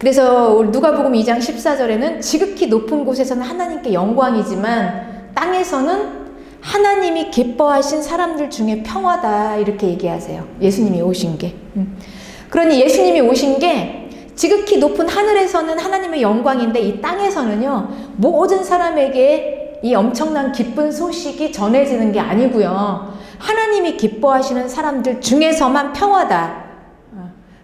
그래서 우리 누가복음 2장 14절에는 지극히 높은 곳에서는 하나님께 영광이지만 땅에서는 하나님이 기뻐하신 사람들 중에 평화다, 이렇게 얘기하세요. 예수님이 오신 게. 그러니 예수님이 오신 게 지극히 높은 하늘에서는 하나님의 영광인데 이 땅에서는요, 모든 사람에게 이 엄청난 기쁜 소식이 전해지는 게 아니고요, 하나님이 기뻐하시는 사람들 중에서만 평화다.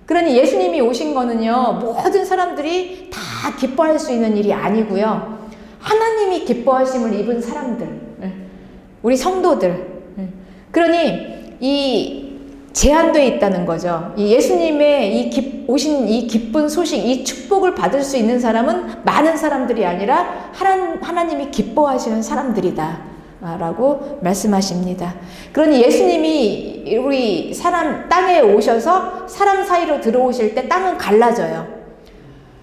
그러니 예수님이 오신 거는요, 모든 사람들이 다 기뻐할 수 있는 일이 아니고요, 하나님이 기뻐하심을 입은 사람들, 우리 성도들, 그러니 이 제한되어 있다는 거죠. 이 예수님의 오신 이 기쁜 소식, 이 축복을 받을 수 있는 사람은 많은 사람들이 아니라 하나님이 기뻐하시는 사람들이다 라고 말씀하십니다. 그러니 예수님이 우리 땅에 오셔서 사람 사이로 들어오실 때 땅은 갈라져요.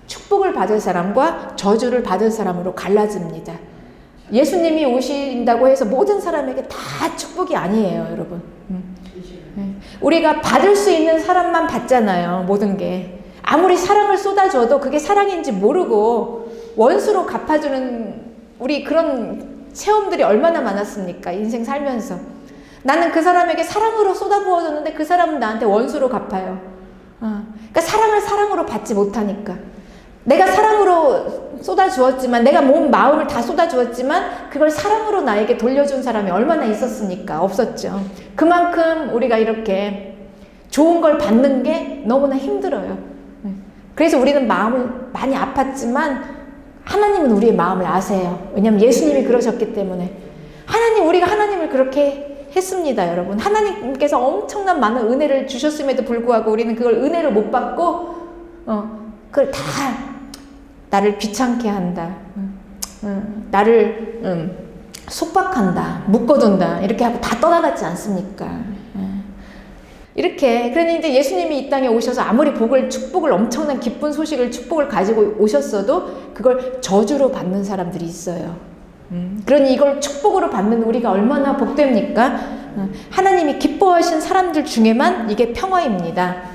축복을 받을 사람과 저주를 받을 사람으로 갈라집니다. 예수님이 오신다고 해서 모든 사람에게 다 축복이 아니에요, 여러분. 우리가 받을 수 있는 사람만 받잖아요, 모든 게. 아무리 사랑을 쏟아줘도 그게 사랑인지 모르고 원수로 갚아주는 우리 그런 체험들이 얼마나 많았습니까? 인생 살면서. 나는 그 사람에게 사랑으로 쏟아부어줬는데 그 사람은 나한테 원수로 갚아요. 그러니까 사랑을 사랑으로 받지 못하니까. 내가 사랑으로 쏟아주었지만, 내가 몸, 마음을 다 쏟아주었지만 그걸 사랑으로 나에게 돌려준 사람이 얼마나 있었습니까? 없었죠. 그만큼 우리가 이렇게 좋은 걸 받는 게 너무나 힘들어요. 그래서 우리는 마음을 많이 아팠지만 하나님은 우리의 마음을 아세요. 왜냐하면 예수님이 그러셨기 때문에. 우리가 하나님을 그렇게 했습니다, 여러분. 하나님께서 엄청난 많은 은혜를 주셨음에도 불구하고 우리는 그걸 은혜를 못 받고, 그걸 다 나를 귀찮게 한다, 나를 속박한다, 묶어둔다, 이렇게 하고 다 떠나갔지 않습니까? 이렇게. 그러니 이제 예수님이 이 땅에 오셔서 아무리 축복을, 엄청난 기쁜 소식을, 축복을 가지고 오셨어도 그걸 저주로 받는 사람들이 있어요. 그러니 이걸 축복으로 받는 우리가 얼마나 복됩니까? 하나님이 기뻐하신 사람들 중에만 이게 평화입니다.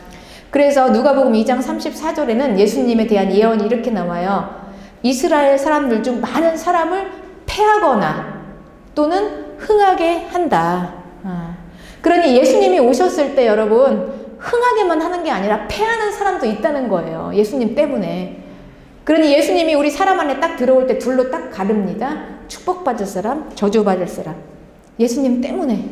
그래서 누가복음 2장 34절에는 예수님에 대한 예언이 이렇게 나와요. 이스라엘 사람들 중 많은 사람을 패하거나 또는 흥하게 한다. 그러니 예수님이 오셨을 때 여러분, 흥하게만 하는 게 아니라 패하는 사람도 있다는 거예요, 예수님 때문에. 그러니 예수님이 우리 사람 안에 딱 들어올 때 둘로 딱 가릅니다. 축복받을 사람, 저주받을 사람. 예수님 때문에.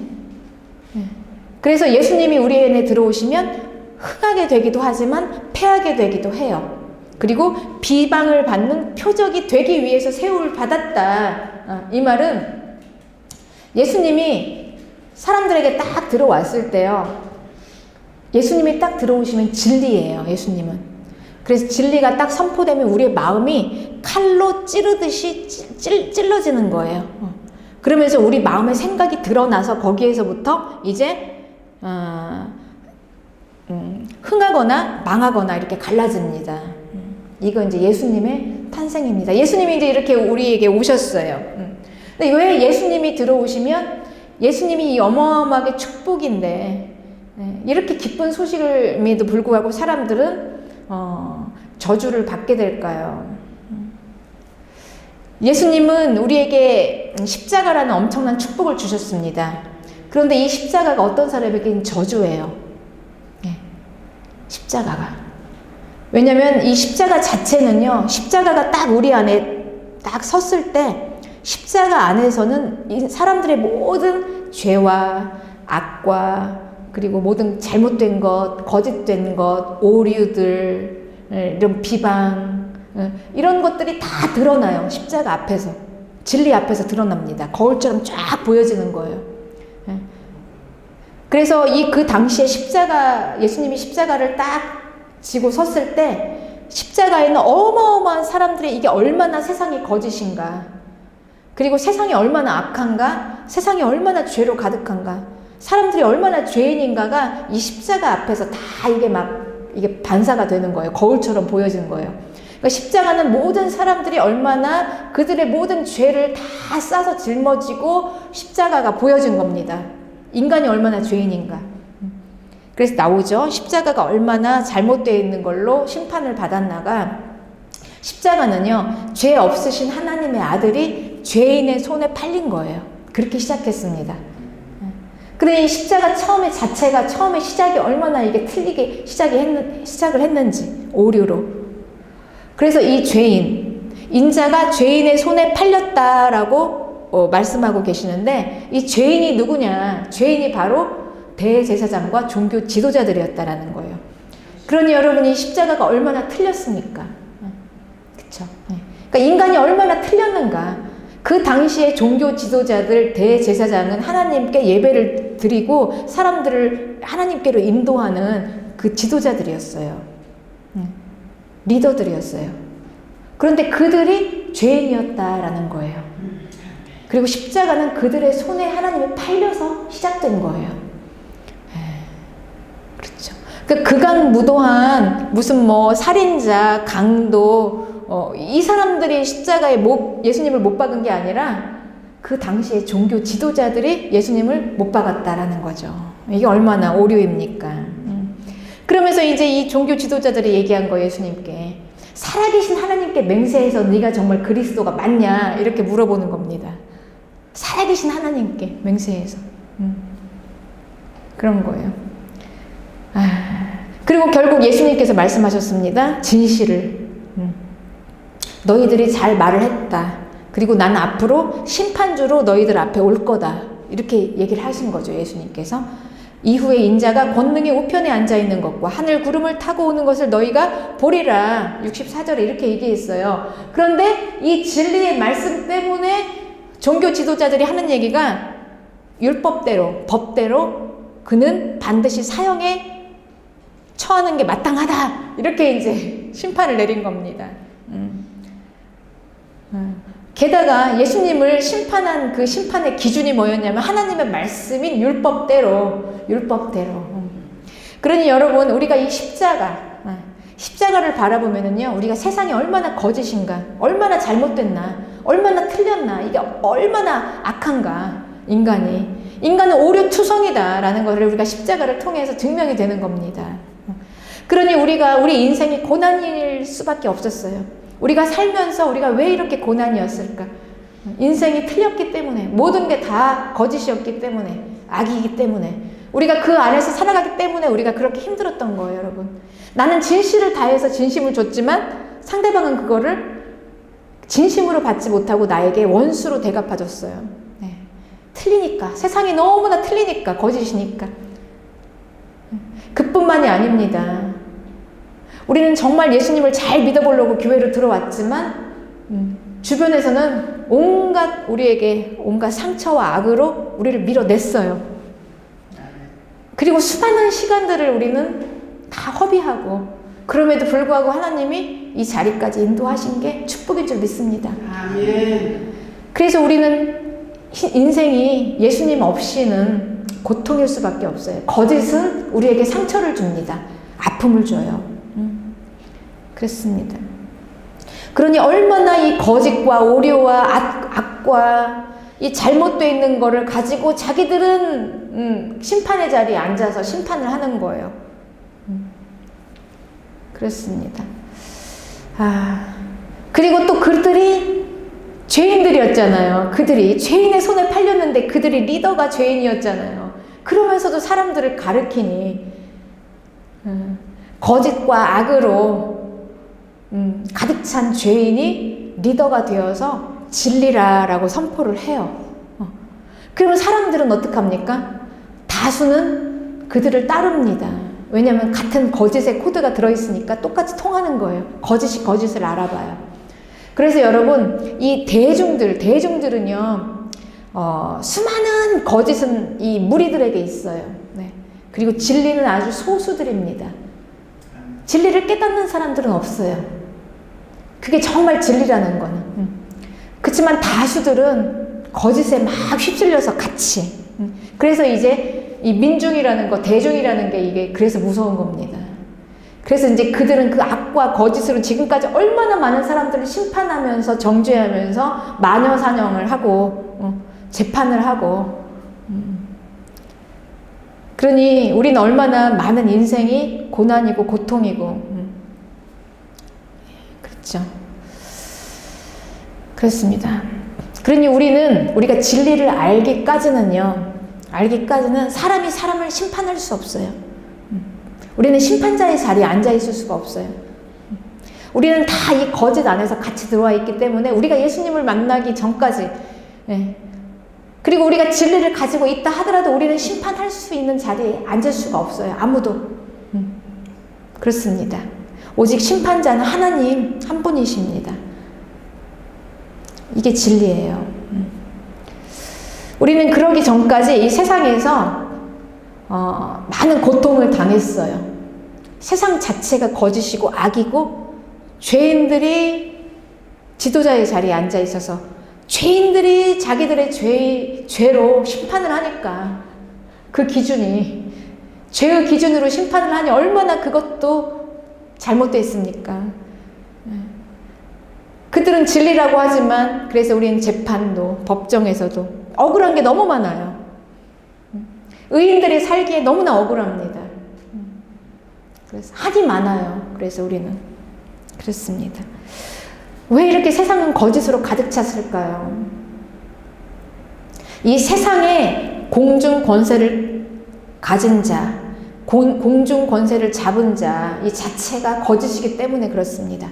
그래서 예수님이 우리 안에 들어오시면 흥하게 되기도 하지만 패하게 되기도 해요. 그리고 비방을 받는 표적이 되기 위해서 세움을 받았다. 이 말은 예수님이 사람들에게 딱 들어왔을 때요, 예수님이 딱 들어오시면 진리예요, 예수님은. 그래서 진리가 딱 선포되면 우리의 마음이 칼로 찌르듯이 찔러지는 거예요. 그러면서 우리 마음의 생각이 드러나서 거기에서부터 이제 흥하거나 망하거나 이렇게 갈라집니다. 이거 이제 예수님의 탄생입니다. 예수님이 이제 이렇게 우리에게 오셨어요. 근데 왜 예수님이 들어오시면, 예수님이 이 어마어마하게 축복인데 이렇게 기쁜 소식임에도 불구하고 사람들은 저주를 받게 될까요? 예수님은 우리에게 십자가라는 엄청난 축복을 주셨습니다. 그런데 이 십자가가 어떤 사람에게는 저주예요. 십자가가. 왜냐면 이 십자가 자체는요, 십자가가 딱 우리 안에 딱 섰을 때 십자가 안에서는 이 사람들의 모든 죄와 악과, 그리고 모든 잘못된 것, 거짓된 것, 오류들, 이런 비방, 이런 것들이 다 드러나요. 십자가 앞에서. 진리 앞에서 드러납니다. 거울처럼 쫙 보여지는 거예요. 그래서 그 당시에 예수님이 십자가를 딱 지고 섰을 때 십자가에는 어마어마한 사람들의, 이게 얼마나 세상이 거짓인가, 그리고 세상이 얼마나 악한가, 세상이 얼마나 죄로 가득한가, 사람들이 얼마나 죄인인가가 이 십자가 앞에서 다 이게 반사가 되는 거예요. 거울처럼 보여지는 거예요. 그러니까 십자가는 모든 사람들이 얼마나 그들의 모든 죄를 다 싸서 짊어지고 십자가가 보여준 겁니다. 인간이 얼마나 죄인인가. 그래서 나오죠. 십자가가 얼마나 잘못되어 있는 걸로 심판을 받았나가, 십자가는요, 죄 없으신 하나님의 아들이 죄인의 손에 팔린 거예요. 그렇게 시작했습니다. 그런데 이 십자가 자체가 처음에 시작이 얼마나 이게 틀리게 시작을 했는지, 오류로. 그래서 이 인자가 죄인의 손에 팔렸다라고 말씀하고 계시는데, 이 죄인이 누구냐? 죄인이 바로 대제사장과 종교 지도자들이었다라는 거예요. 그러니 여러분이 십자가가 얼마나 틀렸습니까? 그쵸? 그러니까 인간이 얼마나 틀렸는가? 그 당시에 종교 지도자들, 대제사장은 하나님께 예배를 드리고 사람들을 하나님께로 인도하는 그 지도자들이었어요. 리더들이었어요. 그런데 그들이 죄인이었다라는 거예요. 그리고 십자가는 그들의 손에 하나님이 팔려서 시작된 거예요. 그렇죠. 그 극악무도한 무슨 살인자, 강도, 이 사람들이 십자가에 예수님을 못 박은 게 아니라 그 당시에 종교 지도자들이 예수님을 못 박았다라는 거죠. 이게 얼마나 오류입니까? 그러면서 이제 이 종교 지도자들이 얘기한 거예요, 예수님께. 살아계신 하나님께 맹세해서 네가 정말 그리스도가 맞냐? 이렇게 물어보는 겁니다. 살아계신 하나님께 맹세해서. 그런 거예요. 그리고 결국 예수님께서 말씀하셨습니다. 진실을. 너희들이 잘 말을 했다. 그리고 나는 앞으로 심판주로 너희들 앞에 올 거다. 이렇게 얘기를 하신 거죠, 예수님께서. 이후에 인자가 권능의 우편에 앉아있는 것과 하늘 구름을 타고 오는 것을 너희가 보리라. 64절에 이렇게 얘기했어요. 그런데 이 진리의 말씀 때문에 종교 지도자들이 하는 얘기가 율법대로, 법대로 그는 반드시 사형에 처하는 게 마땅하다. 이렇게 이제 심판을 내린 겁니다. 게다가 예수님을 심판한 그 심판의 기준이 뭐였냐면 하나님의 말씀인 율법대로. 그러니 여러분, 우리가 이 십자가를 바라보면은요, 우리가 세상이 얼마나 거짓인가, 얼마나 잘못됐나, 얼마나 틀렸나, 이게 얼마나 악한가, 인간은 오류투성이다라는 것을 우리가 십자가를 통해서 증명이 되는 겁니다. 그러니 우리 인생이 고난일 수밖에 없었어요. 우리가 살면서 우리가 왜 이렇게 고난이었을까? 인생이 틀렸기 때문에, 모든 게 다 거짓이었기 때문에, 악이기 때문에, 우리가 그 안에서 살아가기 때문에 우리가 그렇게 힘들었던 거예요, 여러분. 나는 진실을 다해서 진심을 줬지만 상대방은 그거를 진심으로 받지 못하고 나에게 원수로 대갚아줬어요. 틀리니까, 세상이 너무나 틀리니까, 거짓이니까. 그뿐만이 아닙니다. 우리는 정말 예수님을 잘 믿어보려고 교회로 들어왔지만 주변에서는 우리에게 온갖 상처와 악으로 우리를 밀어냈어요. 그리고 수많은 시간들을 우리는 다 허비하고, 그럼에도 불구하고 하나님이 이 자리까지 인도하신 게 축복인 줄 믿습니다. 아멘. 그래서 우리는 인생이 예수님 없이는 고통일 수밖에 없어요. 거짓은 우리에게 상처를 줍니다. 아픔을 줘요. 그렇습니다. 그러니 얼마나 이 거짓과 오류와 악과 이 잘못되어 있는 거를 가지고 자기들은 심판의 자리에 앉아서 심판을 하는 거예요. 그렇습니다. 그리고 또 그들이 죄인들이었잖아요. 그들이 죄인의 손에 팔렸는데 그들이 리더가 죄인이었잖아요. 그러면서도 사람들을 가르치니 거짓과 악으로 가득 찬 죄인이 리더가 되어서 진리라라고 선포를 해요. 그러면 사람들은 어떡합니까? 다수는 그들을 따릅니다. 왜냐하면 같은 거짓의 코드가 들어있으니까 똑같이 통하는 거예요. 거짓이 거짓을 알아봐요. 그래서 여러분, 이 대중들은요, 수많은 거짓은 이 무리들에게 있어요. 그리고 진리는 아주 소수들입니다. 진리를 깨닫는 사람들은 없어요. 그게 정말 진리라는 거는. 그렇지만 다수들은 거짓에 막 휩쓸려서 같이. 그래서 이제 이 민중이라는 거, 대중이라는 게 이게 그래서 무서운 겁니다. 그래서 이제 그들은 그 악과 거짓으로 지금까지 얼마나 많은 사람들을 심판하면서 정죄하면서 마녀 사냥을 하고 재판을 하고 그러니 우리는 얼마나 많은 인생이 고난이고 고통이고, 그렇죠. 그렇습니다. 그러니 우리가 진리를 알기까지는 사람이 사람을 심판할 수 없어요. 우리는 심판자의 자리에 앉아 있을 수가 없어요. 우리는 다 이 거짓 안에서 같이 들어와 있기 때문에 우리가 예수님을 만나기 전까지, 그리고 우리가 진리를 가지고 있다 하더라도 우리는 심판할 수 있는 자리에 앉을 수가 없어요. 아무도. 그렇습니다. 오직 심판자는 하나님 한 분이십니다. 이게 진리예요. 우리는 그러기 전까지 이 세상에서 많은 고통을 당했어요. 세상 자체가 거짓이고 악이고, 죄인들이 지도자의 자리에 앉아 있어서 죄인들이 자기들의 죄로 심판을 하니까, 그 기준이 죄의 기준으로 심판을 하니 얼마나 그것도 잘못됐습니까? 그들은 진리라고 하지만, 그래서 우리는 재판도 법정에서도 억울한 게 너무 많아요. 의인들이 살기에 너무나 억울합니다. 그래서 한이 많아요. 그래서 우리는 그렇습니다. 왜 이렇게 세상은 거짓으로 가득 찼을까요? 이 세상에 공중 권세를 가진 자, 공중 권세를 잡은 자, 이 자체가 거짓이기 때문에 그렇습니다.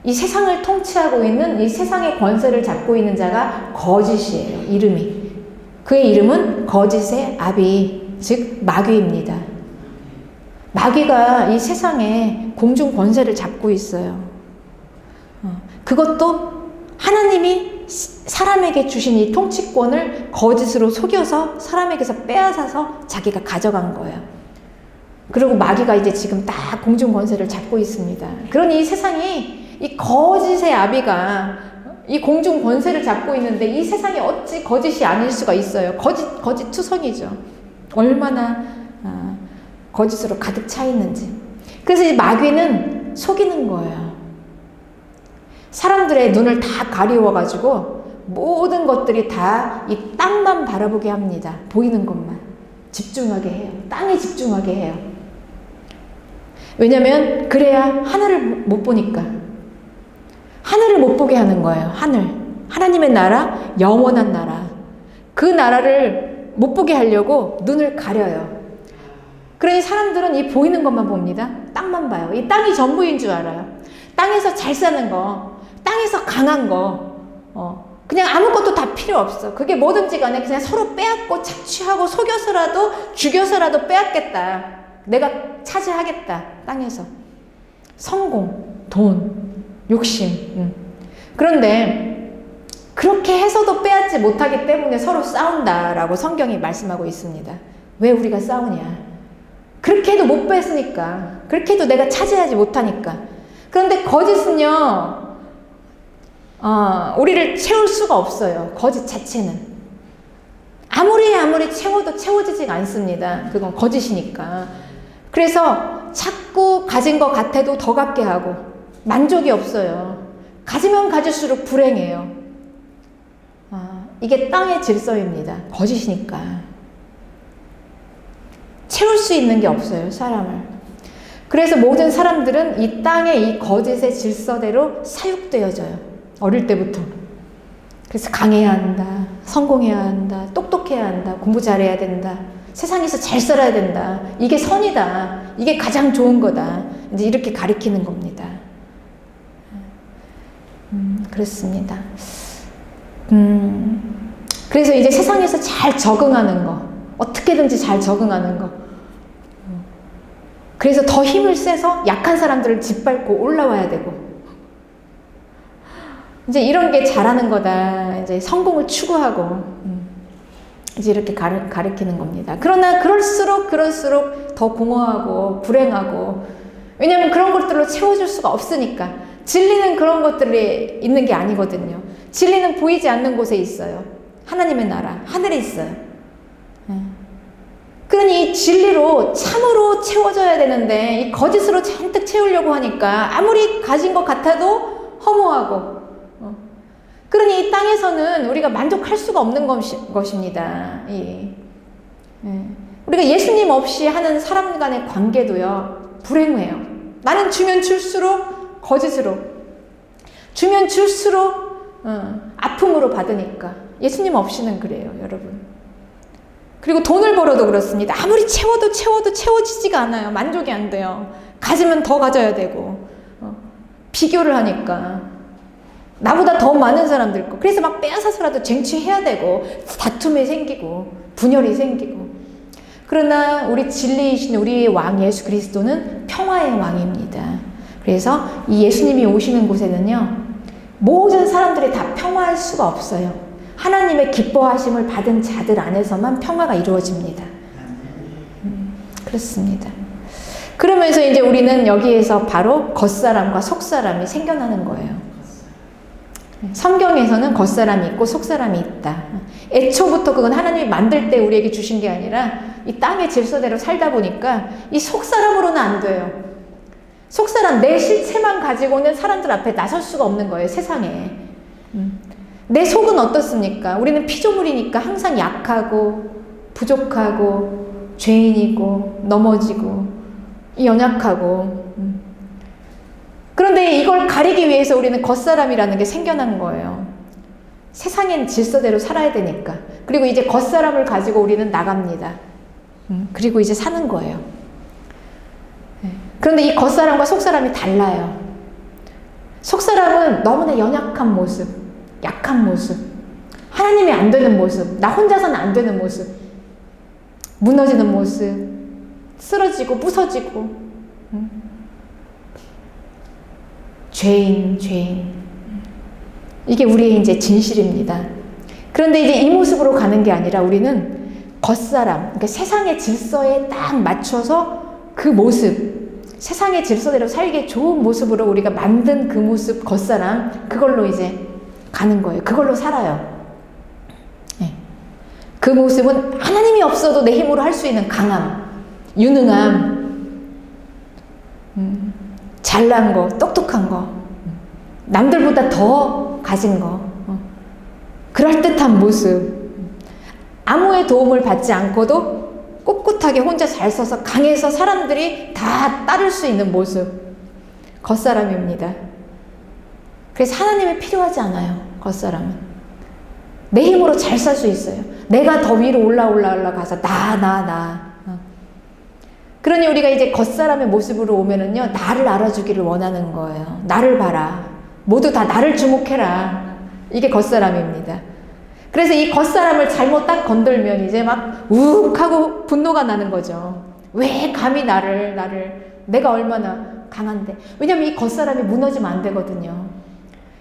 이 세상을 통치하고 있는, 이 세상의 권세를 잡고 있는 자가 거짓이에요. 이름이. 그의 이름은 거짓의 아비, 즉 마귀입니다. 마귀가 이 세상에 공중 권세를 잡고 있어요. 그것도 하나님이 사람에게 주신 이 통치권을 거짓으로 속여서 사람에게서 빼앗아서 자기가 가져간 거예요. 그리고 마귀가 이제 지금 딱 공중 권세를 잡고 있습니다. 그러니 이 세상이, 이 거짓의 아비가 이 공중 권세를 잡고 있는데, 이 세상에 어찌 거짓이 아닐 수가 있어요. 거짓 투성이죠. 얼마나 거짓으로 가득 차 있는지. 그래서 이 마귀는 속이는 거예요. 사람들의 눈을 다 가리워가지고 모든 것들이 다 이 땅만 바라보게 합니다. 보이는 것만 집중하게 해요. 땅에 집중하게 해요. 왜냐면 그래야 하늘을 못 보니까. 하늘을 못 보게 하는 거예요. 하나님의 나라, 영원한 나라. 그 나라를 못 보게 하려고 눈을 가려요. 그러니 사람들은 이 보이는 것만 봅니다. 땅만 봐요. 이 땅이 전부인 줄 알아요. 땅에서 잘 사는 거, 땅에서 강한 거, 그냥 아무것도 다 필요 없어. 그게 뭐든지 간에 그냥 서로 빼앗고 착취하고 속여서라도 죽여서라도 빼앗겠다. 내가 차지하겠다. 땅에서. 성공, 돈, 욕심. 그런데 그렇게 해서도 빼앗지 못하기 때문에 서로 싸운다라고 성경이 말씀하고 있습니다. 왜 우리가 싸우냐? 그렇게 해도 못 뺐으니까. 그렇게 해도 내가 차지하지 못하니까. 그런데 거짓은요, 우리를 채울 수가 없어요. 거짓 자체는. 아무리 채워도 채워지지 않습니다. 그건 거짓이니까. 그래서 자꾸 가진 것 같아도 더 갖게 하고, 만족이 없어요. 가지면 가질수록 불행해요. 이게 땅의 질서입니다. 거짓이니까. 채울 수 있는 게 없어요, 사람을. 그래서 모든 사람들은 이 땅의 이 거짓의 질서대로 사육되어져요. 어릴 때부터. 그래서 강해야 한다. 성공해야 한다. 똑똑해야 한다. 공부 잘해야 된다. 세상에서 잘 살아야 된다. 이게 선이다. 이게 가장 좋은 거다. 이제 이렇게 가리키는 겁니다. 그렇습니다. 그래서 이제 세상에서 잘 적응하는 거, 어떻게든지 잘 적응하는 거. 그래서 더 힘을 세서 약한 사람들을 짓밟고 올라와야 되고, 이제 이런 게 잘하는 거다. 이제 성공을 추구하고, 이제 이렇게 가리키는 겁니다. 그러나 그럴수록 더 공허하고 불행하고, 왜냐하면 그런 것들로 채워줄 수가 없으니까. 진리는 그런 것들이 있는 게 아니거든요. 진리는 보이지 않는 곳에 있어요. 하나님의 나라, 하늘에 있어요. 그러니 이 진리로 참으로 채워져야 되는데, 이 거짓으로 잔뜩 채우려고 하니까 아무리 가진 것 같아도 허무하고, 그러니 이 땅에서는 우리가 만족할 수가 없는 것입니다. 우리가 예수님 없이 하는 사람 간의 관계도요, 불행해요. 나는 주면 줄수록 거짓으로, 주면 줄수록 아픔으로 받으니까. 예수님 없이는 그래요, 여러분. 그리고 돈을 벌어도 그렇습니다. 아무리 채워도 채워지지가 않아요. 만족이 안 돼요. 가지면 더 가져야 되고, 비교를 하니까. 나보다 더 많은 사람들 거. 그래서 막 빼앗아서라도 쟁취해야 되고, 다툼이 생기고, 분열이 생기고. 그러나 우리 진리이신 우리의 왕 예수 그리스도는 평화의 왕입니다. 그래서 이 예수님이 오시는 곳에는요, 모든 사람들이 다 평화할 수가 없어요. 하나님의 기뻐하심을 받은 자들 안에서만 평화가 이루어집니다. 그렇습니다. 그러면서 이제 우리는 여기에서 바로 겉사람과 속사람이 생겨나는 거예요. 성경에서는 겉사람이 있고 속사람이 있다. 애초부터 그건 하나님이 만들 때 우리에게 주신 게 아니라 이 땅의 질서대로 살다 보니까 이 속사람으로는 안 돼요. 속사람, 내 실체만 가지고는 사람들 앞에 나설 수가 없는 거예요, 세상에. 내 속은 어떻습니까? 우리는 피조물이니까 항상 약하고 부족하고 죄인이고 넘어지고 연약하고. 그런데 이걸 가리기 위해서 우리는 겉사람이라는 게 생겨난 거예요. 세상엔 질서대로 살아야 되니까. 그리고 이제 겉사람을 가지고 우리는 나갑니다. 그리고 이제 사는 거예요. 그런데 이 겉사람과 속사람이 달라요. 속사람은 너무나 연약한 모습, 약한 모습, 하나님이 안 되는 모습, 나 혼자서는 안 되는 모습, 무너지는 모습, 쓰러지고 부서지고, 죄인. 이게 우리의 이제 진실입니다. 그런데 이제 이 모습으로 가는 게 아니라 우리는 겉사람, 그러니까 세상의 질서에 딱 맞춰서 그 모습, 세상의 질서대로 살기 좋은 모습으로 우리가 만든 그 모습, 겉사람, 그걸로 이제 가는 거예요. 그걸로 살아요. 네. 그 모습은 하나님이 없어도 내 힘으로 할 수 있는 강함, 유능함, 잘난 거, 똑똑한 거, 남들보다 더 가진 거, 그럴듯한 모습, 아무의 도움을 받지 않고도 꿋꿋하게 혼자 잘 서서 강해서 사람들이 다 따를 수 있는 모습, 겉사람입니다. 그래서 하나님이 필요하지 않아요, 겉사람은. 내 힘으로 잘 살 수 있어요. 내가 더 위로 올라가서 나. 그러니 우리가 이제 겉사람의 모습으로 오면은요, 나를 알아주기를 원하는 거예요. 나를 봐라. 모두 다 나를 주목해라. 이게 겉사람입니다. 그래서 이 겉사람을 잘못 딱 건들면 이제 막 우욱하고 분노가 나는 거죠. 왜 감히 내가 얼마나 강한데. 왜냐면 이 겉사람이 무너지면 안 되거든요.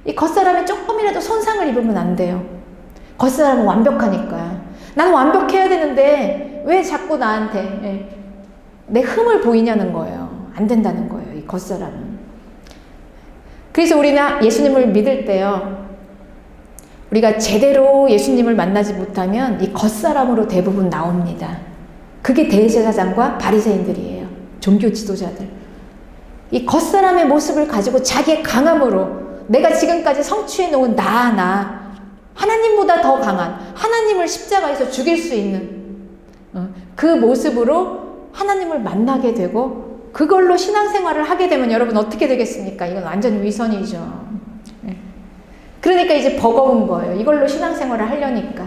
이 겉사람이 조금이라도 손상을 입으면 안 돼요. 겉사람은 완벽하니까. 나는 완벽해야 되는데 왜 자꾸 나한테 내 흠을 보이냐는 거예요. 안 된다는 거예요, 이 겉사람은. 그래서 우리는 예수님을 믿을 때요, 우리가 제대로 예수님을 만나지 못하면 이 겉사람으로 대부분 나옵니다. 그게 대제사장과 바리새인들이에요. 종교 지도자들. 이 겉사람의 모습을 가지고 자기의 강함으로 내가 지금까지 성취해 놓은 하나님보다 더 강한, 하나님을 십자가에서 죽일 수 있는 그 모습으로 하나님을 만나게 되고, 그걸로 신앙생활을 하게 되면 여러분 어떻게 되겠습니까? 이건 완전 위선이죠. 그러니까 이제 버거운 거예요. 이걸로 신앙생활을 하려니까.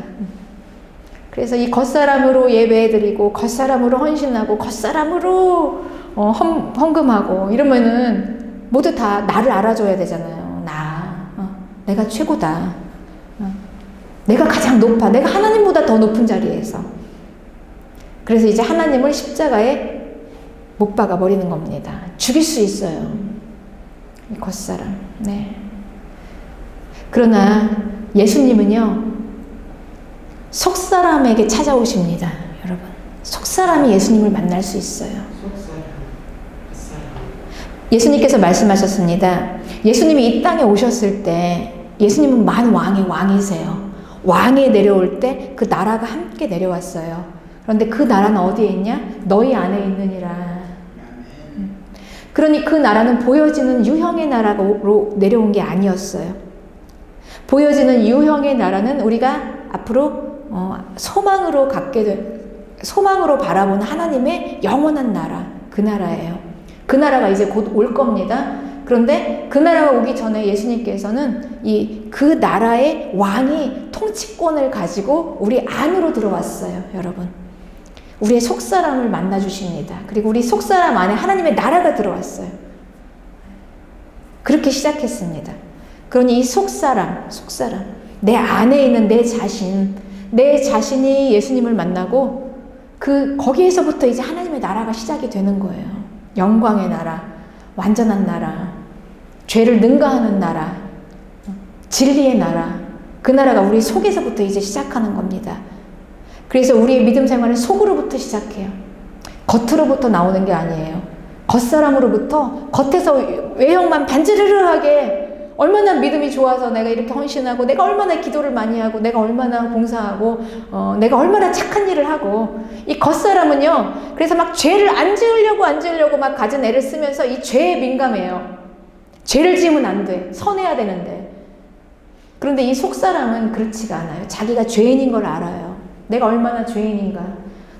그래서 이 겉사람으로 예배드리고, 겉사람으로 헌신하고, 겉사람으로 헌금하고 이러면은 모두 다 나를 알아줘야 되잖아요. 내가 최고다. 내가 가장 높아. 내가 하나님보다 더 높은 자리에서. 그래서 이제 하나님을 십자가에 못 박아 버리는 겁니다. 죽일 수 있어요, 이 겉사람. 네. 그러나 예수님은요, 속사람에게 찾아오십니다, 여러분. 속사람이 예수님을 만날 수 있어요. 예수님께서 말씀하셨습니다. 예수님이 이 땅에 오셨을 때 예수님은 만 왕의 왕이세요. 왕에 내려올 때 그 나라가 함께 내려왔어요. 그런데 그 나라는 어디에 있냐? 너희 안에 있느니라. 그러니 그 나라는 보여지는 유형의 나라로 내려온 게 아니었어요. 보여지는 유형의 나라는 우리가 앞으로 소망으로 갖게 될 소망으로 바라보는 하나님의 영원한 나라, 그 나라예요. 그 나라가 이제 곧 올 겁니다. 그런데 그 나라가 오기 전에 예수님께서는 그 나라의 왕이 통치권을 가지고 우리 안으로 들어왔어요, 여러분. 우리의 속사람을 만나 주십니다. 그리고 우리 속사람 안에 하나님의 나라가 들어왔어요. 그렇게 시작했습니다. 그러니 이 속사람, 내 안에 있는 내 자신이 예수님을 만나고 거기에서부터 이제 하나님의 나라가 시작이 되는 거예요. 영광의 나라, 완전한 나라, 죄를 능가하는 나라, 진리의 나라, 그 나라가 우리 속에서부터 이제 시작하는 겁니다. 그래서 우리의 믿음 생활은 속으로부터 시작해요. 겉으로부터 나오는 게 아니에요. 겉사람으로부터, 겉에서 외형만 반지르르하게 얼마나 믿음이 좋아서 내가 이렇게 헌신하고, 내가 얼마나 기도를 많이 하고, 내가 얼마나 봉사하고, 내가 얼마나 착한 일을 하고, 이 겉사람은요, 그래서 막 죄를 안 지으려고 막 가진 애를 쓰면서 이 죄에 민감해요. 죄를 지으면 안 돼. 선해야 되는데. 그런데 이 속사람은 그렇지가 않아요. 자기가 죄인인 걸 알아요. 내가 얼마나 죄인인가,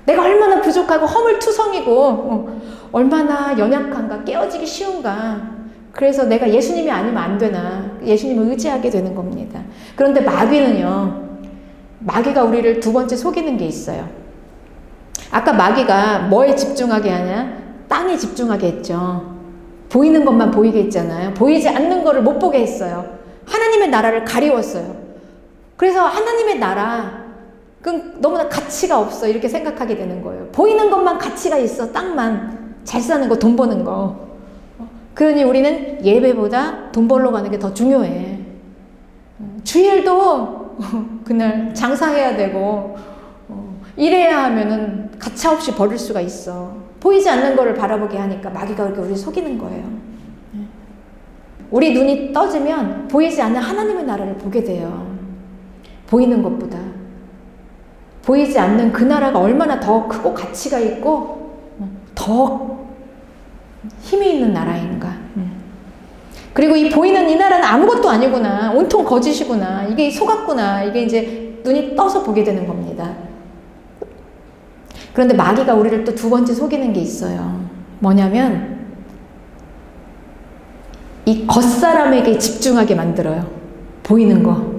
내가 얼마나 부족하고 허물투성이고 얼마나 연약한가, 깨어지기 쉬운가. 그래서 내가 예수님이 아니면 안 되나, 예수님을 의지하게 되는 겁니다. 그런데 마귀가 우리를 두 번째 속이는 게 있어요. 아까 마귀가 뭐에 집중하게 하냐? 땅에 집중하게 했죠. 보이는 것만 보이게 했잖아요. 보이지 않는 거를 못 보게 했어요. 하나님의 나라를 가리웠어요. 그래서 하나님의 나라, 너무나 가치가 없어, 이렇게 생각하게 되는 거예요. 보이는 것만 가치가 있어. 땅만 잘 사는 거, 돈 버는 거. 그러니 우리는 예배보다 돈 벌러 가는 게 더 중요해. 주일도 그날 장사해야 되고 일해야 하면은 가차없이 벌을 수가 있어. 보이지 않는 거를 바라보게 하니까 마귀가 그렇게 우리를 속이는 거예요. 우리 눈이 떠지면 보이지 않는 하나님의 나라를 보게 돼요. 보이는 것보다. 보이지 않는 그 나라가 얼마나 더 크고 가치가 있고 더 힘이 있는 나라인가. 그리고 이 보이는 이 나라는 아무것도 아니구나, 온통 거짓이구나, 이게 속았구나, 이게 이제 눈이 떠서 보게 되는 겁니다. 그런데 마귀가 우리를 또 두 번째 속이는 게 있어요. 뭐냐면 이 겉사람에게 집중하게 만들어요. 보이는 거.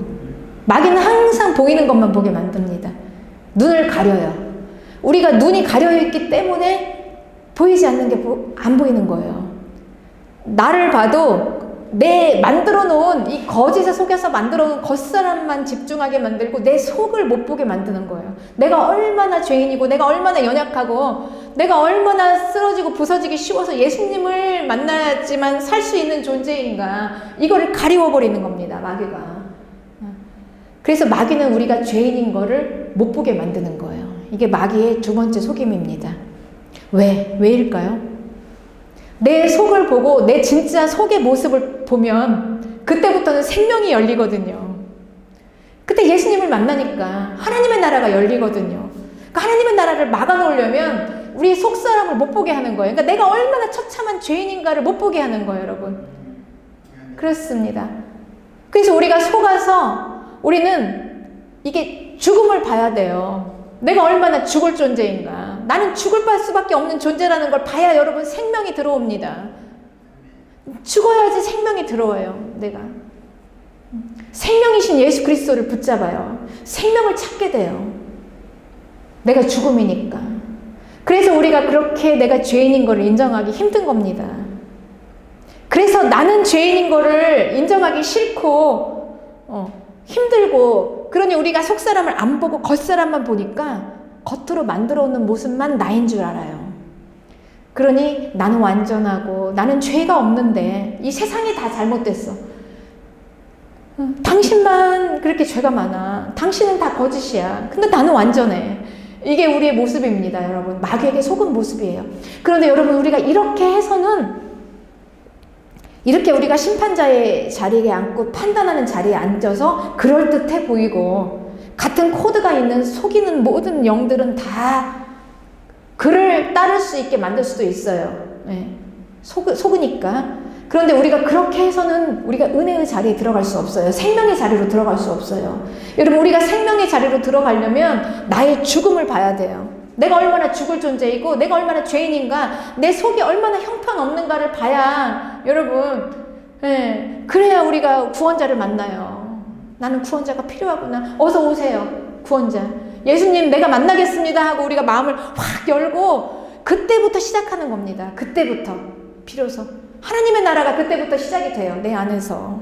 마귀는 항상 보이는 것만 보게 만듭니다. 눈을 가려요. 우리가 눈이 가려있기 때문에 보이지 않는 게 안 보이는 거예요. 나를 봐도 내 만들어 놓은 이 거짓에 속여서 만들어 놓은 겉사람만 집중하게 만들고 내 속을 못 보게 만드는 거예요. 내가 얼마나 죄인이고, 내가 얼마나 연약하고, 내가 얼마나 쓰러지고 부서지기 쉬워서 예수님을 만나야지만 살 수 있는 존재인가, 이거를 가리워버리는 겁니다, 마귀가. 그래서 마귀는 우리가 죄인인 거를 못 보게 만드는 거예요. 이게 마귀의 두 번째 속임입니다. 왜일까요? 내 속을 보고 내 진짜 속의 모습을 보면 그때부터는 생명이 열리거든요. 그때 예수님을 만나니까 하나님의 나라가 열리거든요. 그러니까 하나님의 나라를 막아놓으려면 우리 속사람을 못 보게 하는 거예요. 그러니까 내가 얼마나 처참한 죄인인가를 못 보게 하는 거예요, 여러분. 그렇습니다. 그래서 우리가 속아서 우리는 이게 죽음을 봐야 돼요. 내가 얼마나 죽을 존재인가. 나는 죽을 수밖에 없는 존재라는 걸 봐야 여러분 생명이 들어옵니다. 죽어야지 생명이 들어와요. 내가 생명이신 예수 그리스도를 붙잡아요. 생명을 찾게 돼요. 내가 죽음이니까. 그래서 우리가 그렇게 내가 죄인인 거를 인정하기 힘든 겁니다. 그래서 나는 죄인인 거를 인정하기 싫고 힘들고, 그러니 우리가 속사람을 안 보고 겉사람만 보니까 겉으로 만들어 오는 모습만 나인 줄 알아요. 그러니 나는 완전하고 나는 죄가 없는데 이 세상이 다 잘못됐어. 당신만 그렇게 죄가 많아. 당신은 다 거짓이야. 근데 나는 완전해. 이게 우리의 모습입니다, 여러분. 마귀에게 속은 모습이에요. 그런데 여러분, 우리가 이렇게 해서는, 이렇게 우리가 심판자의 자리에 앉고 판단하는 자리에 앉아서 그럴듯해 보이고 같은 코드가 있는 속이는 모든 영들은 다 그를 따를 수 있게 만들 수도 있어요. 네. 속으니까. 그런데 우리가 그렇게 해서는 우리가 은혜의 자리에 들어갈 수 없어요. 생명의 자리로 들어갈 수 없어요. 여러분, 우리가 생명의 자리로 들어가려면 나의 죽음을 봐야 돼요. 내가 얼마나 죽을 존재이고 내가 얼마나 죄인인가, 내 속이 얼마나 형편없는가를 봐야 여러분, 예, 그래야 우리가 구원자를 만나요. 나는 구원자가 필요하구나. 어서 오세요, 구원자. 예수님 내가 만나겠습니다 하고 우리가 마음을 확 열고 그때부터 시작하는 겁니다. 그때부터 비로소 하나님의 나라가 그때부터 시작이 돼요, 내 안에서.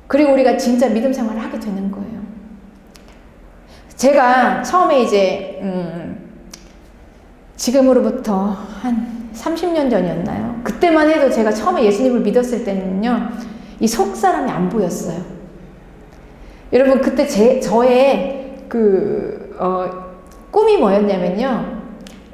그리고 우리가 진짜 믿음 생활을 하게 되는 거예요. 제가 처음에 이제 지금으로부터 한 30년 전이었나요? 그때만 해도 제가 처음에 예수님을 믿었을 때는요, 이 속 사람이 안 보였어요. 여러분, 그때 저의 꿈이 뭐였냐면요,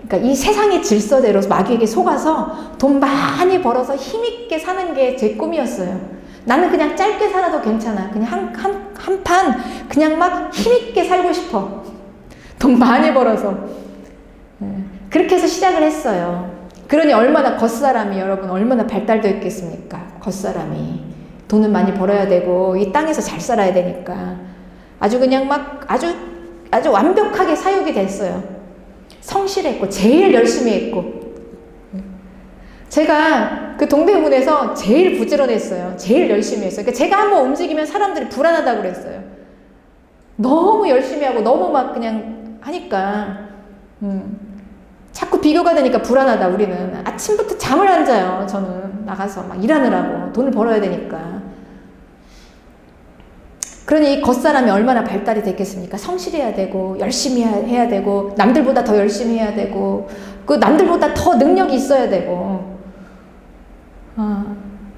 그러니까 이 세상의 질서대로 마귀에게 속아서 돈 많이 벌어서 힘있게 사는 게 제 꿈이었어요. 나는 그냥 짧게 살아도 괜찮아. 그냥 한 판 그냥 막 힘있게 살고 싶어. 돈 많이 벌어서. 그렇게 해서 시작을 했어요. 그러니 얼마나 겉사람이, 여러분 얼마나 발달되어 있겠습니까? 겉사람이. 돈은 많이 벌어야 되고 이 땅에서 잘 살아야 되니까 아주 그냥 막 아주 완벽하게 사육이 됐어요. 성실했고 제일 열심히 했고, 제가 그 동대문에서 제일 부지런했어요. 제일 열심히 했어요. 그러니까 제가 한번 움직이면 사람들이 불안하다고 그랬어요. 너무 열심히 하고 너무 막 그냥 하니까 자꾸 비교가 되니까 불안하다. 우리는 아침부터 잠을 안 자요. 저는 나가서 막 일하느라고 돈을 벌어야 되니까. 그러니 이 겉사람이 얼마나 발달이 됐겠습니까? 성실해야 되고 열심히 해야 되고 남들보다 더 열심히 해야 되고 그 남들보다 더 능력이 있어야 되고,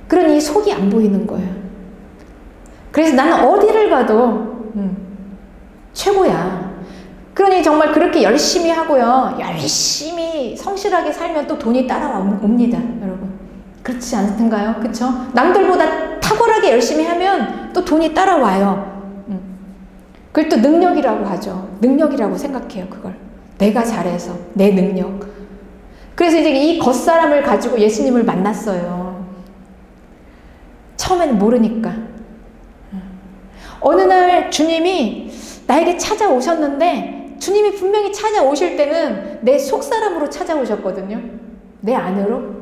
그러니 속이 안 보이는 거예요. 그래서 나는 어디를 가도 최고야. 그러니 정말 그렇게 열심히 하고요, 열심히 성실하게 살면 또 돈이 따라옵니다, 여러분. 그렇지 않던가요? 그쵸? 남들보다 탁월하게 열심히 하면 또 돈이 따라와요. 그걸 또 능력이라고 하죠. 능력이라고 생각해요, 그걸. 내가 잘해서, 내 능력. 그래서 이제 이 겉사람을 가지고 예수님을 만났어요. 처음에는 모르니까. 어느 날 주님이 나에게 찾아오셨는데, 주님이 분명히 찾아오실 때는 내 속사람으로 찾아오셨거든요. 내 안으로.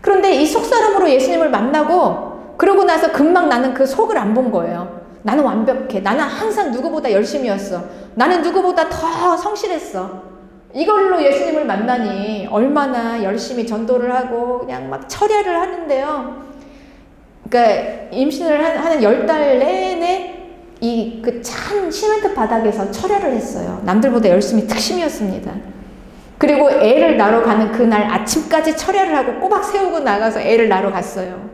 그런데 이 속사람으로 예수님을 만나고 그러고 나서 금방 나는 그 속을 안 본 거예요. 나는 완벽해. 나는 항상 누구보다 열심히 했어. 나는 누구보다 더 성실했어. 이걸로 예수님을 만나니 얼마나 열심히 전도를 하고 그냥 막 철야를 하는데요. 그러니까 임신을 하는 10달 내내 이 그 찬 시멘트 바닥에서 철야를 했어요. 남들보다 열심히 특심이었습니다. 그리고 애를 낳으러 가는 그날 아침까지 철야를 하고 꼬박 세우고 나가서 애를 낳으러 갔어요.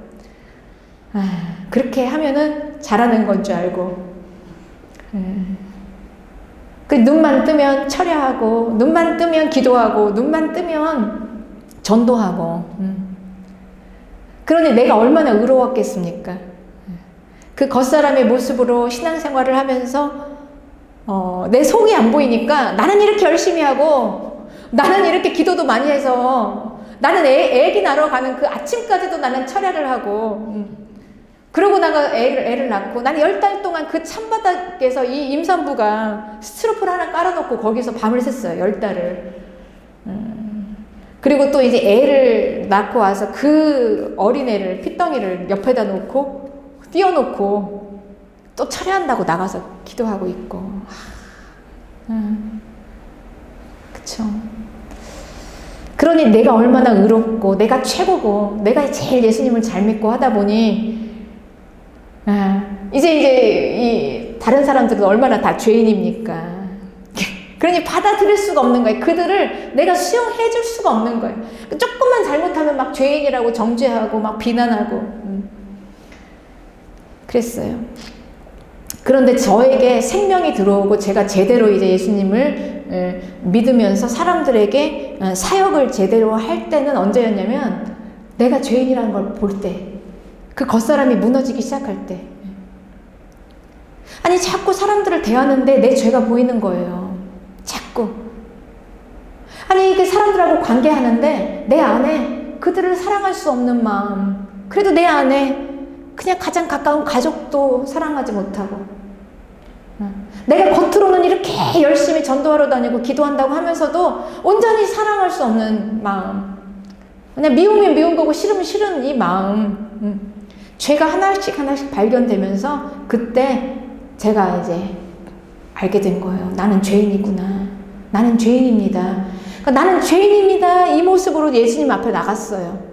그렇게 하면은 잘하는 건 줄 알고, 그 눈만 뜨면 철야하고, 눈만 뜨면 기도하고, 눈만 뜨면 전도하고. 그러니 내가 얼마나 의로웠겠습니까? 그 겉사람의 모습으로 신앙생활을 하면서 내 속이 안 보이니까 나는 이렇게 열심히 하고, 나는 이렇게 기도도 많이 해서, 나는 애기 낳으러 가는 그 아침까지도 나는 철야를 하고, 그러고 나가 애를 낳고, 나는 10달 동안 그 찬바닥에서 이 임산부가 스티로폼 하나 깔아놓고 거기서 밤을 샜어요. 10달을. 그리고 또 이제 애를 낳고 와서 그 어린애를, 핏덩이를 옆에다 놓고, 띄워놓고, 또 철야한다고 나가서 기도하고 있고. 그쵸. 그러니 내가 얼마나 의롭고, 내가 최고고, 내가 제일 예수님을 잘 믿고 하다 보니, 이제 다른 사람들은 얼마나 다 죄인입니까? 그러니 받아들일 수가 없는 거예요. 그들을 내가 수용해 줄 수가 없는 거예요. 조금만 잘못하면 막 죄인이라고 정죄하고 막 비난하고. 그랬어요. 그런데 저에게 생명이 들어오고 제가 제대로 이제 예수님을 믿으면서 사람들에게 사역을 제대로 할 때는 언제였냐면, 내가 죄인이라는 걸 볼 때, 그 겉사람이 무너지기 시작할 때. 아니, 자꾸 사람들을 대하는데 내 죄가 보이는 거예요. 자꾸. 아니, 이게 사람들하고 관계하는데 내 안에 그들을 사랑할 수 없는 마음, 그래도 내 안에 그냥 가장 가까운 가족도 사랑하지 못하고, 내가 겉으로는 이렇게 열심히 전도하러 다니고 기도한다고 하면서도 온전히 사랑할 수 없는 마음. 그냥 미우면 미운 거고 싫으면 싫은 이 마음. 죄가 하나씩 하나씩 발견되면서 그때 제가 이제 알게 된 거예요. 나는 죄인이구나. 나는 죄인입니다. 그러니까 나는 죄인입니다. 이 모습으로 예수님 앞에 나갔어요.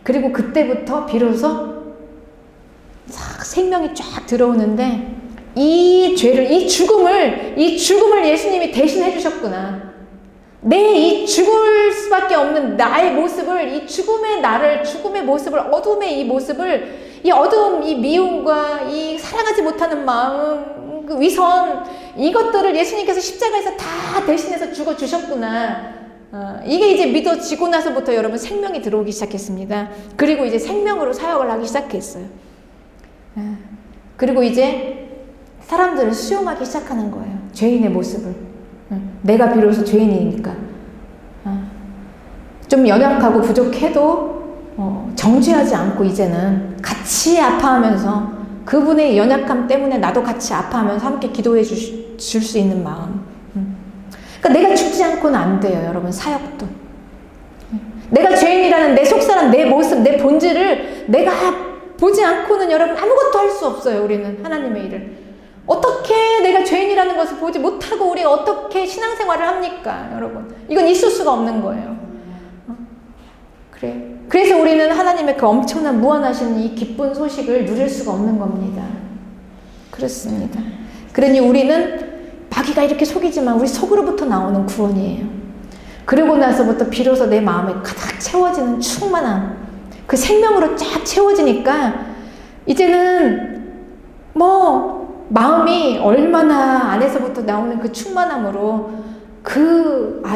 그리고 그때부터 비로소 싹 생명이 쫙 들어오는데 이 죄를, 이 죽음을 예수님이 대신해 주셨구나. 내 이 죽을 수밖에 없는 나의 모습을, 이 죽음의 나를, 죽음의 모습을, 어둠의 이 모습을, 이 어두움, 이 미움과 이 사랑하지 못하는 마음, 그 위선, 이것들을 예수님께서 십자가에서 다 대신해서 죽어주셨구나. 이게 이제 믿어지고 나서부터 여러분 생명이 들어오기 시작했습니다. 그리고 이제 생명으로 사역을 하기 시작했어요. 그리고 이제 사람들을 수용하기 시작하는 거예요. 죄인의 모습을. 내가 비로소 죄인이니까. 좀 연약하고 부족해도 정죄하지 않고 이제는 같이 아파하면서 그분의 연약함 때문에 나도 같이 아파하면서 함께 기도해 줄 수 있는 마음. 그러니까 내가 죽지 않고는 안 돼요, 여러분. 사역도. 내가 죄인이라는 내 속사람, 내 모습, 내 본질을 내가 보지 않고는 여러분 아무것도 할 수 없어요. 우리는 하나님의 일을. 어떻게 내가 죄인이라는 것을 보지 못하고 우리가 어떻게 신앙생활을 합니까, 여러분? 이건 있을 수가 없는 거예요. 그래. 그래서 우리는 하나님의 그 엄청난 무한하신 이 기쁜 소식을 누릴 수가 없는 겁니다. 그렇습니다. 그러니 우리는 마귀가 이렇게 속이지만 우리 속으로부터 나오는 구원이에요. 그러고 나서부터 비로소 내 마음에 가득 채워지는 충만함, 그 생명으로 쫙 채워지니까 이제는 마음이 얼마나 안에서부터 나오는 그 충만함으로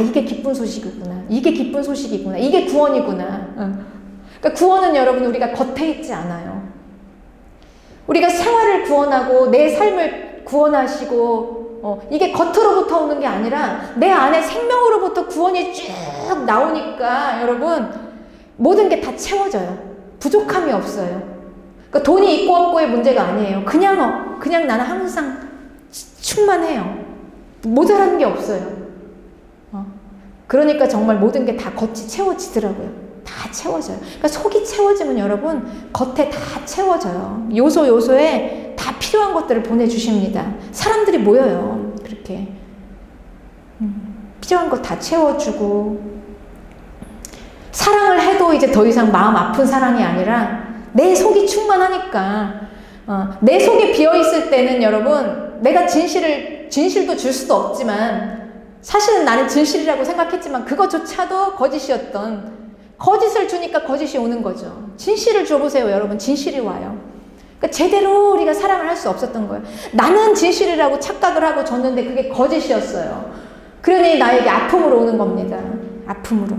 이게 기쁜 소식이구나. 이게 기쁜 소식이구나. 이게 구원이구나. 그러니까 구원은 여러분 우리가 겉에 있지 않아요. 우리가 생활을 구원하고 내 삶을 구원하시고 이게 겉으로부터 오는 게 아니라 내 안에 생명으로부터 구원이 쭉 나오니까 여러분 모든 게 다 채워져요. 부족함이 없어요. 그러니까 돈이 있고 없고의 문제가 아니에요. 그냥 나는 항상 충만해요. 모자란 게 없어요. 그러니까 정말 모든 게 다 겉이 채워지더라고요. 다 채워져요. 그러니까 속이 채워지면 여러분 겉에 다 채워져요. 요소에 다 필요한 것들을 보내주십니다. 사람들이 모여요. 그렇게 필요한 거 다 채워주고, 사랑을 해도 이제 더 이상 마음 아픈 사랑이 아니라 내 속이 충만하니까. 내 속이 비어있을 때는 여러분 내가 진실도 줄 수도 없지만 사실은 나는 진실이라고 생각했지만 그것조차도 거짓이었던, 거짓을 주니까 거짓이 오는 거죠. 진실을 줘보세요, 여러분. 진실이 와요. 그러니까 제대로 우리가 사랑을 할 수 없었던 거예요. 나는 진실이라고 착각을 하고 줬는데 그게 거짓이었어요. 그러니 나에게 아픔으로 오는 겁니다. 아픔으로.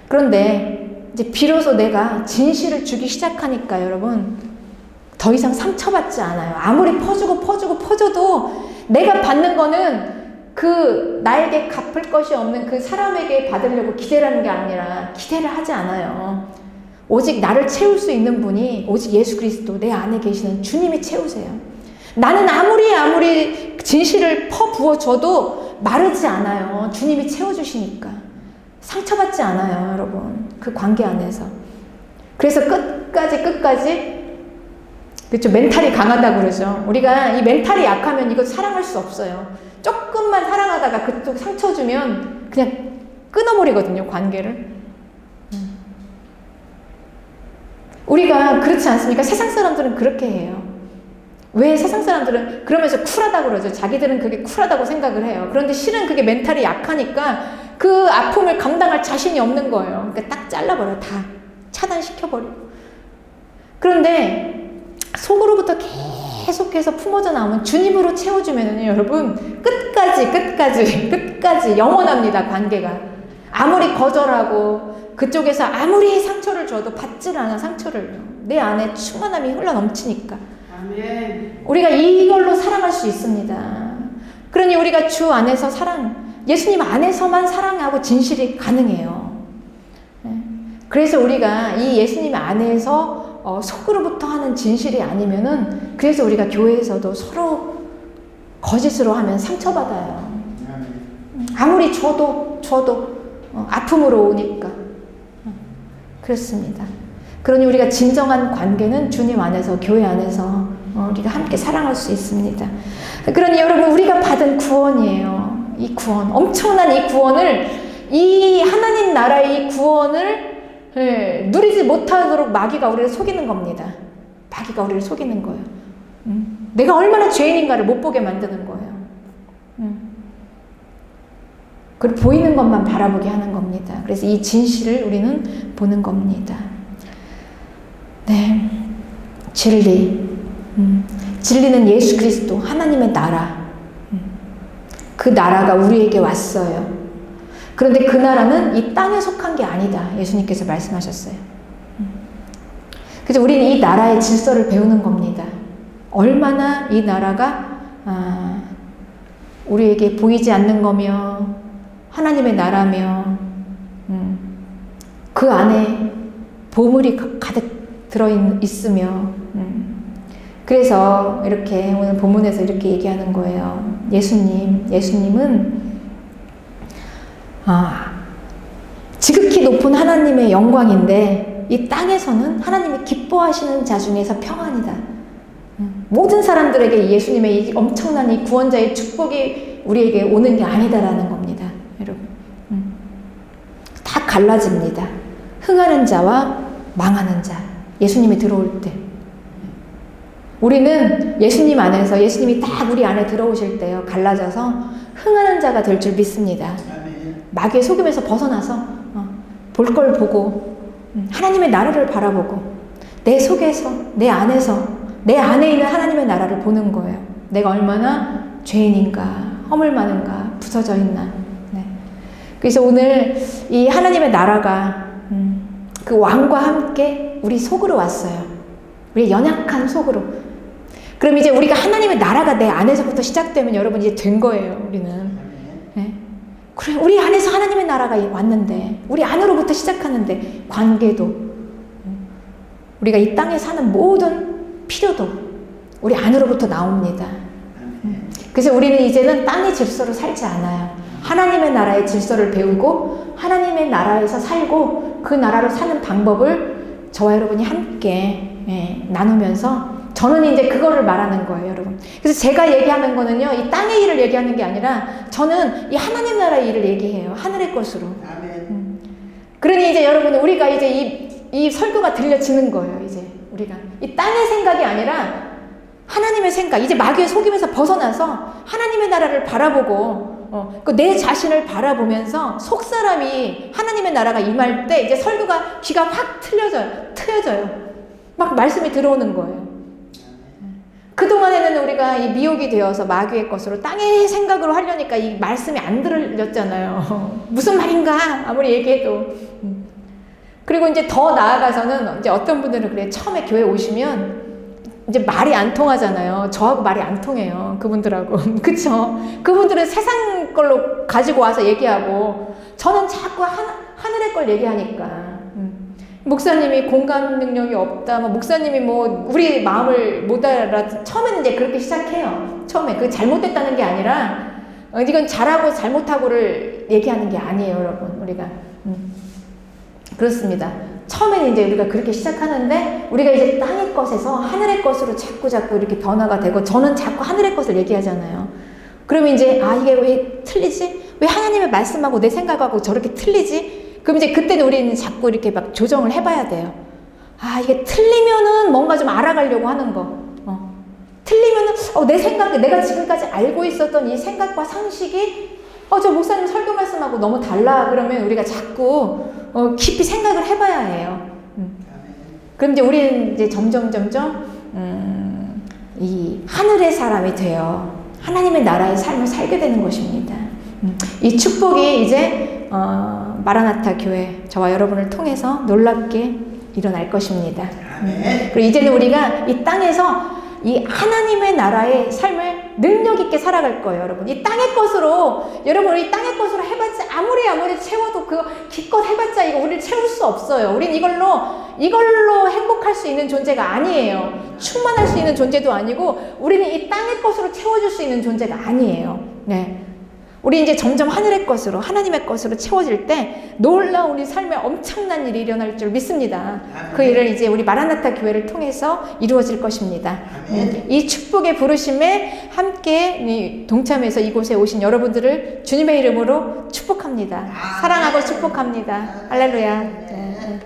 그런데 이제 비로소 내가 진실을 주기 시작하니까 여러분 더 이상 상처받지 않아요. 아무리 퍼줘도 내가 받는 거는 그 나에게 갚을 것이 없는 그 사람에게 받으려고 기대라는 게 아니라 기대를 하지 않아요. 오직 나를 채울 수 있는 분이 오직 예수 그리스도, 내 안에 계시는 주님이 채우세요. 나는 아무리 진실을 퍼부어줘도 마르지 않아요. 주님이 채워주시니까. 상처받지 않아요, 여러분. 그 관계 안에서. 그래서 끝까지 그렇죠. 멘탈이 강하다고 그러죠. 우리가 이 멘탈이 약하면 이거 사랑할 수 없어요. 조금만 사랑하다가 그쪽 상처 주면 그냥 끊어버리거든요, 관계를. 우리가 그렇지 않습니까? 세상 사람들은 그렇게 해요. 왜 세상 사람들은 그러면서 쿨하다고 그러죠. 자기들은 그게 쿨하다고 생각을 해요. 그런데 실은 그게 멘탈이 약하니까 그 아픔을 감당할 자신이 없는 거예요. 그러니까 딱 잘라버려요. 다 차단시켜버리고. 그런데 속으로부터 계속해서 품어져 나오면 주님으로 채워주면은 여러분 끝까지 영원합니다. 관계가. 아무리 거절하고 그쪽에서 아무리 상처를 줘도 받질 않아. 상처를 내 안에 충만함이 흘러넘치니까. 아멘. 우리가 이걸로 사랑할 수 있습니다. 그러니 우리가 주 안에서 예수님 안에서만 사랑하고 진실이 가능해요. 그래서 우리가 이 예수님 안에서 속으로부터 하는 진실이 아니면은, 그래서 우리가 교회에서도 서로 거짓으로 하면 상처받아요. 아무리 줘도 아픔으로 오니까. 그렇습니다. 그러니 우리가 진정한 관계는 주님 안에서, 교회 안에서 우리가 함께 사랑할 수 있습니다. 그러니 여러분, 우리가 받은 구원이에요. 이 구원, 엄청난 이 구원을, 이 하나님 나라의 이 구원을 누리지 못하도록 마귀가 우리를 속이는 겁니다. 마귀가 우리를 속이는 거예요. 내가 얼마나 죄인인가를 못 보게 만드는 거예요. 그리고 보이는 것만 바라보게 하는 겁니다. 그래서 이 진실을 우리는 보는 겁니다. 네, 진리. 진리는 예수 그리스도, 하나님의 나라. 그 나라가 우리에게 왔어요. 그런데 그 나라는 이 땅에 속한 게 아니다. 예수님께서 말씀하셨어요. 그래서 우리는 이 나라의 질서를 배우는 겁니다. 얼마나 이 나라가 우리에게 보이지 않는 거며 하나님의 나라며 그 안에 보물이 가득 들어있으며 그래서 이렇게 오늘 본문에서 이렇게 얘기하는 거예요. 예수님은 지극히 높은 하나님의 영광인데 이 땅에서는 하나님이 기뻐하시는 자 중에서 평안이다. 모든 사람들에게 예수님의 이 엄청난 이 구원자의 축복이 우리에게 오는 게 아니다라는 겁니다. 여러분, 다 갈라집니다. 흥하는 자와 망하는 자. 예수님이 들어올 때 우리는 예수님 안에서, 예수님이 딱 우리 안에 들어오실 때요, 갈라져서 흥하는 자가 될 줄 믿습니다. 마귀의 속임에서 벗어나서 볼 걸 보고 하나님의 나라를 바라보고 내 속에서, 내 안에서, 내 안에 있는 하나님의 나라를 보는 거예요. 내가 얼마나 죄인인가, 허물 많은가, 부서져 있나. 네. 그래서 오늘 이 하나님의 나라가 그 왕과 함께 우리 속으로 왔어요. 우리 연약한 속으로. 그럼 이제 우리가 하나님의 나라가 내 안에서부터 시작되면 여러분 이제 된 거예요. 우리는. 네. 그래, 우리 안에서 하나님의 나라가 왔는데, 우리 안으로부터 시작하는데, 관계도, 우리가 이 땅에 사는 모든 필요도 우리 안으로부터 나옵니다. 그래서 우리는 이제는 땅의 질서로 살지 않아요. 하나님의 나라의 질서를 배우고 하나님의 나라에서 살고 그 나라로 사는 방법을 저와 여러분이 함께 나누면서 저는 이제 그거를 말하는 거예요, 여러분. 그래서 제가 얘기하는 거는요, 이 땅의 일을 얘기하는 게 아니라 저는 이 하나님 나라의 일을 얘기해요. 하늘의 것으로. 그러니 이제 여러분, 우리가 이제 이 설교가 들려지는 거예요, 이제 우리가. 이 땅의 생각이 아니라 하나님의 생각, 이제 마귀의 속임에서 벗어나서 하나님의 나라를 바라보고 내 자신을 바라보면서 속사람이 하나님의 나라가 임할 때 이제 설교가 귀가 확 트여져요. 막 말씀이 들어오는 거예요. 그동안에는 우리가 이 미혹이 되어서 마귀의 것으로 땅의 생각으로 하려니까 이 말씀이 안 들렸잖아요. 무슨 말인가 아무리 얘기해도. 그리고 이제 더 나아가서는 이제 어떤 분들은 그래, 처음에 교회 오시면 이제 말이 안 통하잖아요. 저하고 말이 안 통해요. 그분들하고. 그쵸? 그분들은 세상 걸로 가지고 와서 얘기하고 저는 자꾸 하늘의 걸 얘기하니까. 목사님이 공감 능력이 없다. 목사님이 우리 마음을 못 알아. 처음에는 이제 그렇게 시작해요. 처음에. 그게 잘못됐다는 게 아니라 이건 잘하고 잘못하고를 얘기하는 게 아니에요, 여러분. 우리가. 그렇습니다. 처음에는 이제 우리가 그렇게 시작하는데 우리가 이제 땅의 것에서 하늘의 것으로 자꾸 이렇게 변화가 되고 저는 자꾸 하늘의 것을 얘기하잖아요. 그러면 이제 이게 왜 틀리지? 왜 하나님의 말씀하고 내 생각하고 저렇게 틀리지? 그럼 이제 그때는 우리는 자꾸 이렇게 막 조정을 해봐야 돼요. 이게 틀리면은 뭔가 좀 알아가려고 하는 거. 틀리면은 내 생각, 내가 지금까지 알고 있었던 이 생각과 상식이 저 목사님 설교 말씀하고 너무 달라. 그러면 우리가 자꾸 깊이 생각을 해봐야 해요. 그럼 이제 우리는 이제 점점 이 하늘의 사람이 되어 하나님의 나라의 삶을 살게 되는 것입니다. 이 축복이 이제 마라나타 교회 저와 여러분을 통해서 놀랍게 일어날 것입니다. 그리고 이제는 우리가 이 땅에서 이 하나님의 나라의 삶을 능력 있게 살아갈 거예요, 여러분. 이 땅의 것으로, 여러분, 이 땅의 것으로 해봤자, 아무리 채워도 그거 기껏 해봤자 이거 우리를 채울 수 없어요. 우린 이걸로 행복할 수 있는 존재가 아니에요. 충만할 수 있는 존재도 아니고, 우리는 이 땅의 것으로 채워줄 수 있는 존재가 아니에요. 네. 우리 이제 점점 하늘의 것으로, 하나님의 것으로 채워질 때 놀라운 우리 삶에 엄청난 일이 일어날 줄 믿습니다. 그 일을 이제 우리 마라나타 교회를 통해서 이루어질 것입니다. 이 축복의 부르심에 함께 동참해서 이곳에 오신 여러분들을 주님의 이름으로 축복합니다. 사랑하고 축복합니다. 할렐루야. 네.